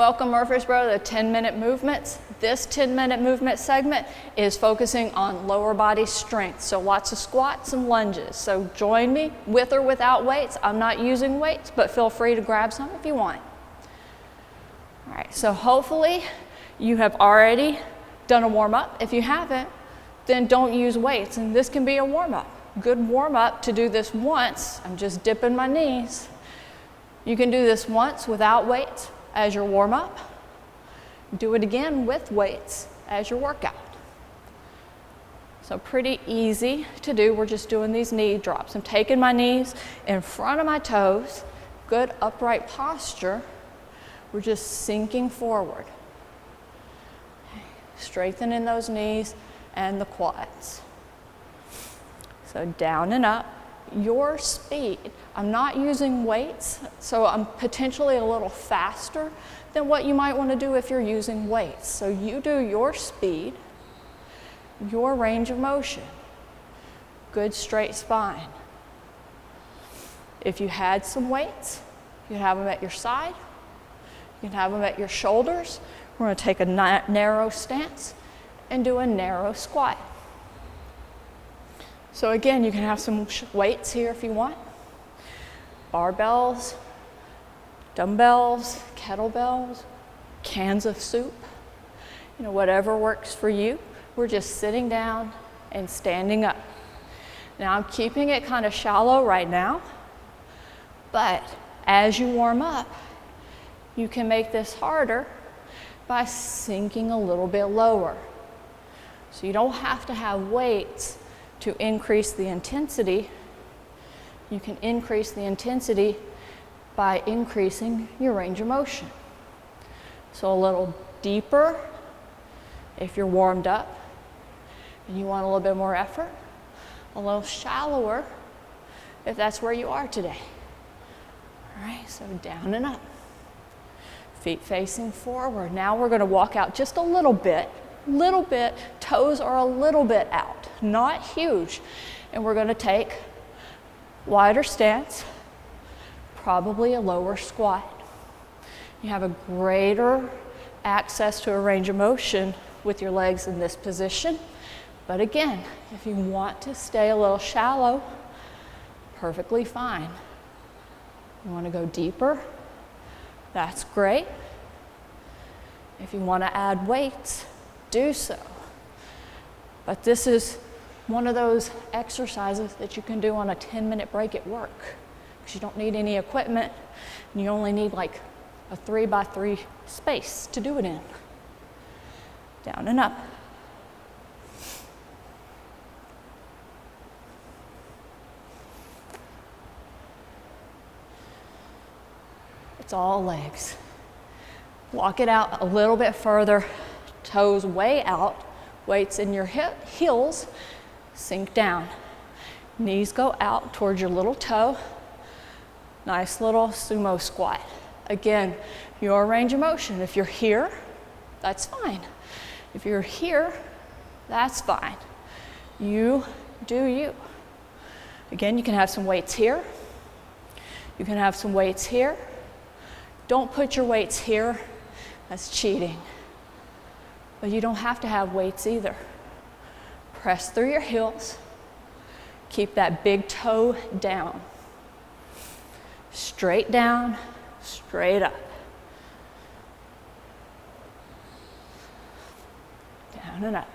Welcome Murfreesboro to 10-minute movements. This 10-minute movement segment is focusing on lower body strength, so lots of squats and lunges. So join me with or without weights. I'm not using weights, but feel free to grab some if you want. All right, so hopefully you have already done a warm-up. If you haven't, then don't use weights, and this can be a warm-up. Good warm-up to do this once. I'm just dipping my knees. You can do this once without weights as your warm-up. Do it again with weights as your workout. So pretty easy to do. We're just doing these knee drops. I'm taking my knees in front of my toes, good upright posture. We're just sinking forward. Strengthening those knees and the quads. So down and up, your speed. I'm not using weights, so I'm potentially a little faster than what you might want to do if you're using weights. So you do your speed, your range of motion. Good straight spine. If you had some weights, you can have them at your side, you can have them at your shoulders. We're going to take a narrow stance and do a narrow squat. So again, you can have some weights here if you want. Barbells, dumbbells, kettlebells, cans of soup, whatever works for you. We're just sitting down and standing up. Now I'm keeping it kind of shallow right now, but as you warm up, you can make this harder by sinking a little bit lower. So you don't have to have weights to increase the intensity. You can increase the intensity by increasing your range of motion. So a little deeper if you're warmed up and you want a little bit more effort. A little shallower if that's where you are today. All right, so down and up. Feet facing forward. Now we're going to walk out just a little bit. Toes are a little bit out, not huge. And we're going to take wider stance, probably a lower squat. You have a greater access to a range of motion with your legs in this position. But again, if you want to stay a little shallow, perfectly fine. You want to go deeper, that's great. If you want to add weights, do so. But this is one of those exercises that you can do on a 10-minute break at work, because you don't need any equipment and you only need like a 3x3 space to do it in. Down and up. It's all legs. Walk it out a little bit further, toes way out, weights in your heels, sink down. Knees go out towards your little toe. Nice little sumo squat. Again, your range of motion. If you're here, that's fine. If you're here, that's fine. You do you. Again, you can have some weights here. You can have some weights here. Don't put your weights here. That's cheating. But you don't have to have weights either. Press through your heels. Keep that big toe down. Straight down, straight up. Down and up.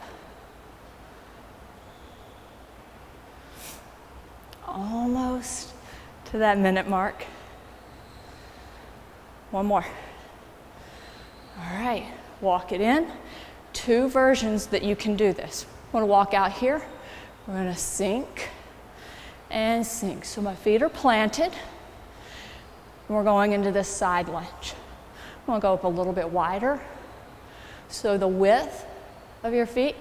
Almost to that minute mark. One more. All right, walk it in. Two versions that you can do this. I'm going to walk out here. We're going to sink and sink. So my feet are planted. And we're going into this side lunge. I'm going to go up a little bit wider. So the width of your feet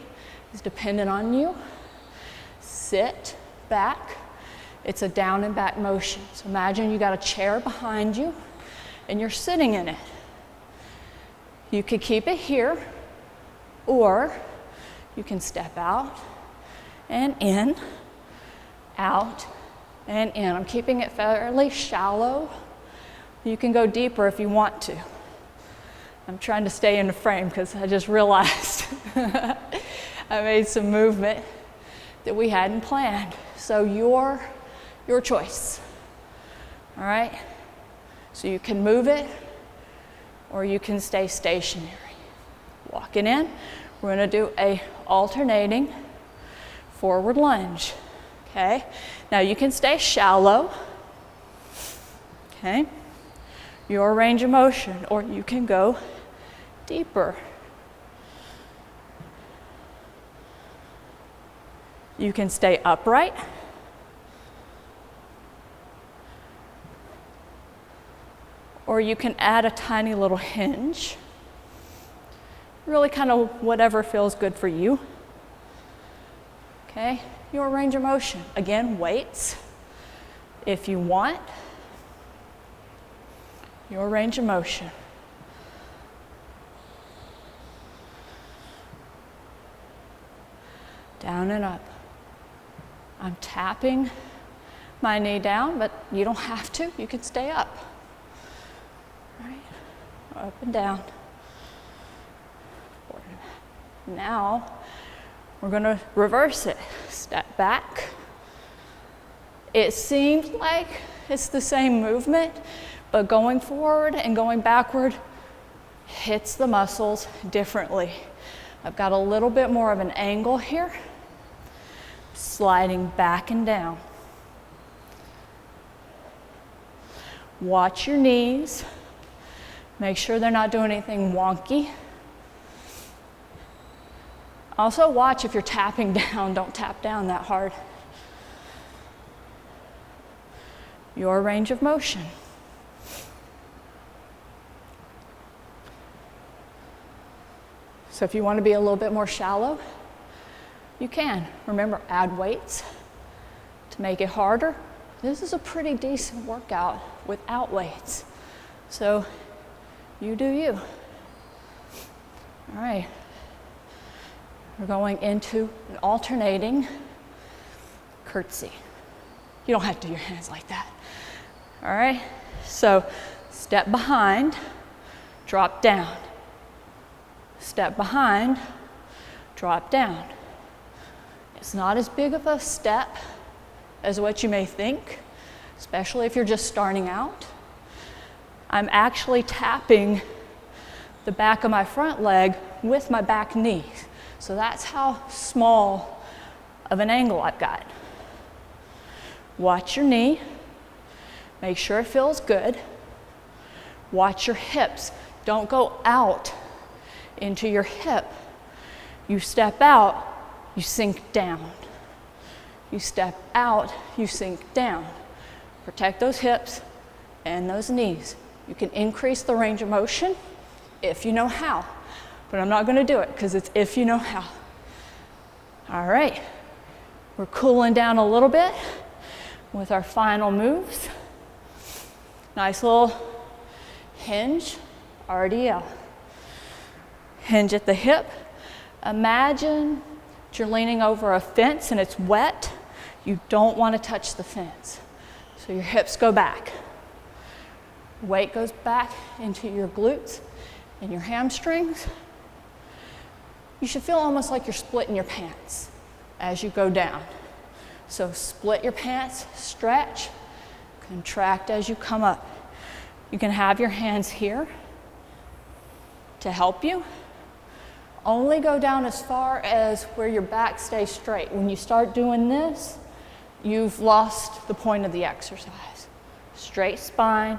is dependent on you. Sit back. It's a down and back motion. So imagine you got a chair behind you and you're sitting in it. You could keep it here, or you can step out and in, out and in. I'm keeping it fairly shallow. You can go deeper if you want to. I'm trying to stay in the frame because I just realized I made some movement that we hadn't planned. So your choice, all right? So you can move it or you can stay stationary. Walking in, we're gonna do a alternating forward lunge, okay? Now you can stay shallow, okay? Your range of motion, or you can go deeper. You can stay upright. Or you can add a tiny little hinge. Really kind of whatever feels good for you. Okay, your range of motion. Again, weights if you want. Your range of motion. Down and up. I'm tapping my knee down, but you don't have to. You can stay up. All right, up and down. Now, we're going to reverse it. Step back. It seems like it's the same movement, but going forward and going backward hits the muscles differently. I've got a little bit more of an angle here. Sliding back and down. Watch your knees. Make sure they're not doing anything wonky. Also watch if you're tapping down, don't tap down that hard. Your range of motion. So if you want to be a little bit more shallow, you can. Remember, add weights to make it harder. This is a pretty decent workout without weights. So you do you. All right. We're going into an alternating curtsy. You don't have to do your hands like that. All right? So step behind, drop down. Step behind, drop down. It's not as big of a step as what you may think, especially if you're just starting out. I'm actually tapping the back of my front leg with my back knee. So that's how small of an angle I've got. Watch your knee. Make sure it feels good. Watch your hips. Don't go out into your hip. You step out, you sink down. You step out, you sink down. Protect those hips and those knees. You can increase the range of motion if you know how. But I'm not going to do it because it's if you know how. All right. We're cooling down a little bit with our final moves. Nice little hinge, RDL. Hinge at the hip. Imagine you're leaning over a fence and it's wet. You don't want to touch the fence. So your hips go back. Weight goes back into your glutes and your hamstrings. You should feel almost like you're splitting your pants as you go down. So split your pants, stretch, contract as you come up. You can have your hands here to help you. Only go down as far as where your back stays straight. When you start doing this, you've lost the point of the exercise. Straight spine,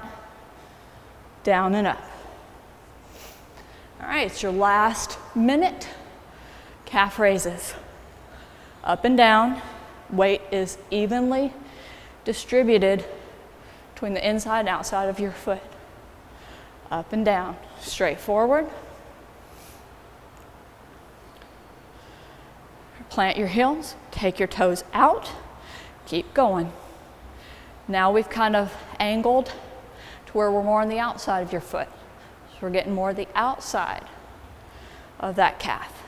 down and up. All right, it's your last minute. Calf raises. Up and down. Weight is evenly distributed between the inside and outside of your foot. Up and down. Straight forward. Plant your heels. Take your toes out. Keep going. Now we've kind of angled to where we're more on the outside of your foot. So we're getting more of the outside of that calf.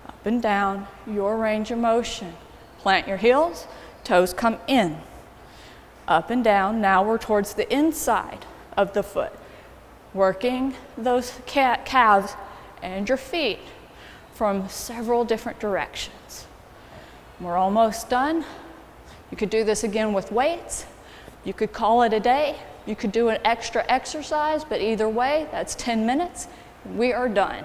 Up and down, your range of motion. Plant your heels, toes come in. up and down. Now we're towards the inside of the foot, working those calves and your feet from several different directions. We're almost done. You could do this again with weights. You could call it a day. You could do an extra exercise, but either way, that's 10 minutes. We are done.